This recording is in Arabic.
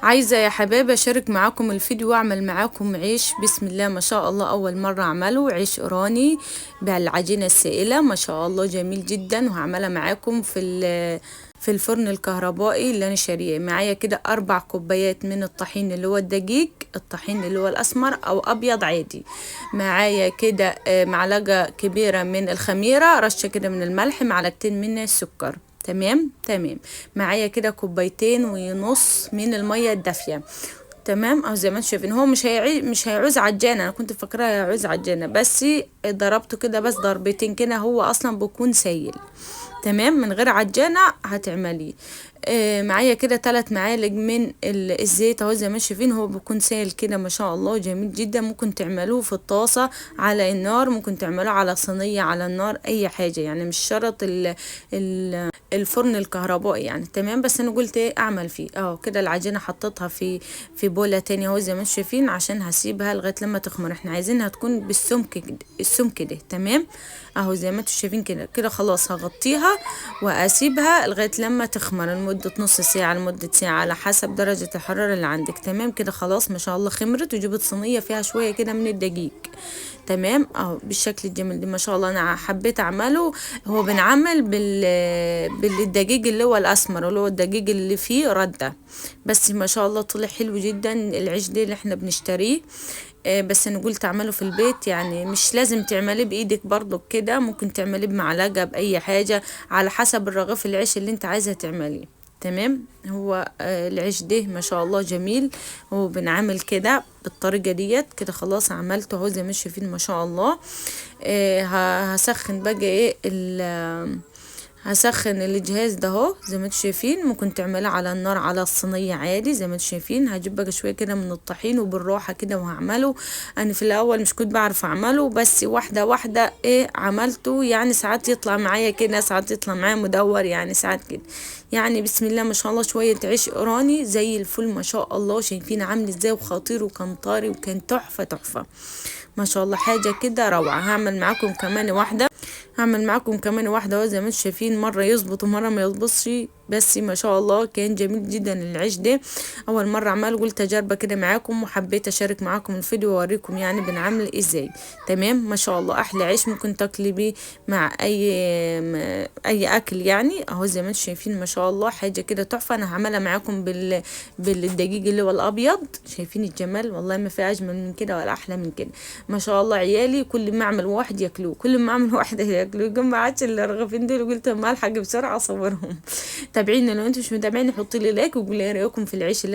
عايزة يا حبايبي اشارك معاكم الفيديو واعمل معاكم عيش. بسم الله ما شاء الله، اول مرة اعمله عيش ايراني بالعجينة السائلة، ما شاء الله جميل جدا. وهعملها معاكم في الفرن الكهربائي اللي انا شاريه. معايا كده 4 كوبايات من الطحين اللي هو الدقيق، الطحين اللي هو الاسمر او ابيض عادي. معايا كده معلقة كبيرة من الخميرة، رشة كده من الملح، معلقتين من السكر. تمام. معايا كده 2.5 كوبايات من المية الدافية. تمام. او زي ما انتم شايفين، هو مش هيعوز عجانه، انا كنت فاكراه هيعوز عجانه، بس ضربته كده بس ضربتين كده، هو اصلا بيكون سايل. تمام، من غير عجانة هتعمليه. معايا كده 3 معالق من الزيت اهو، زي ما شايفين هو بيكون سائل كده ما شاء الله جميل جدا. ممكن تعملوه في الطاسة على النار، ممكن تعملوه على صينية على النار، اي حاجة يعني، مش شرط الفرن الكهربائي يعني. تمام، بس انا قلت ايه اعمل فيه اهو كده. العجينة حطيتها في بولة تانية اهو، زي ما شايفين، عشان هسيبها لغاية لما تخمر. احنا عايزينها تكون السمك ده. تمام اهو، زي ما انتم شايفين كده كده. خلاص هغطيها واسيبها لغايه لما تخمر لمده نص ساعه لمده ساعه على حسب درجه الحراره اللي عندك. تمام كده، خلاص ما شاء الله خمرت، وجبت صينيه فيها شويه كده من الدقيق. تمام اهو بالشكل الجميل ده ما شاء الله. انا حبيت اعمله، هو بنعمل بالدقيق اللي هو الاسمر، اللي هو الدقيق اللي فيه رده. بس ما شاء الله طلع حلو جدا العيش ده اللي احنا بنشتريه. بس انا قلت اعمله في البيت، يعني مش لازم تعمليه بايدك برضو كده، ممكن تعمليه بمعلقه باي حاجه على حسب الرغيف العيش اللي انت عايزه تعمليه. تمام. هو العيش ده ما شاء الله جميل. هو بنعمل كده بالطريقه ديت كده. خلاص عملته اهو زي ما شايفين ما شاء الله. هسخن بقى ايه هسخن الجهاز ده اهو زي ما انتم شايفين. ممكن تعملها على النار على الصينيه عادي زي ما انتم شايفين. هجيب بقى شويه كده من الطحين وبالراحه كده وهعمله. انا في الاول مش كنت بعرف اعمله، بس واحده واحده ايه عملته يعني. ساعات يطلع معايا كده، ساعات يطلع معايا مدور يعني، ساعات كده يعني. بسم الله ما شاء الله، شويه عيش ايراني زي الفل ما شاء الله. شايفين عامل ازاي وخطير، وكان طري وكان تحفه ما شاء الله، حاجه كده روعه. هعمل معاكم كمان واحدة اهو زي ما انتم شايفين. مرة يظبط ومرة ما يظبطش، بس ما شاء الله كان جميل جدا العيش ده. اول مرة اعمله، قلت تجربة كده معاكم، وحبيت اشارك معاكم الفيديو واوريكم يعني بنعمل ازاي. تمام ما شاء الله، احلى عيش ممكن تاكلي بيه مع اي اكل يعني. اهو زي ما انتم شايفين ما شاء الله، حاجة كده تحفة. انا هعملها معاكم بالدقيق اللي هو الابيض. شايفين الجمال، والله ما في اجمل من كده ولا احلى من كده ما شاء الله. عيالي كل ما اعمل واحد ياكلوه، كل ما اعمل واحد ياكلوه، يقوم ما عادش الرغيفين دول. قلت ما الحق بسرعه اصورهم. تابعيني، لو انتم مش متابعيني حطي لي لايك وقولي لي رايكم في العيش اللي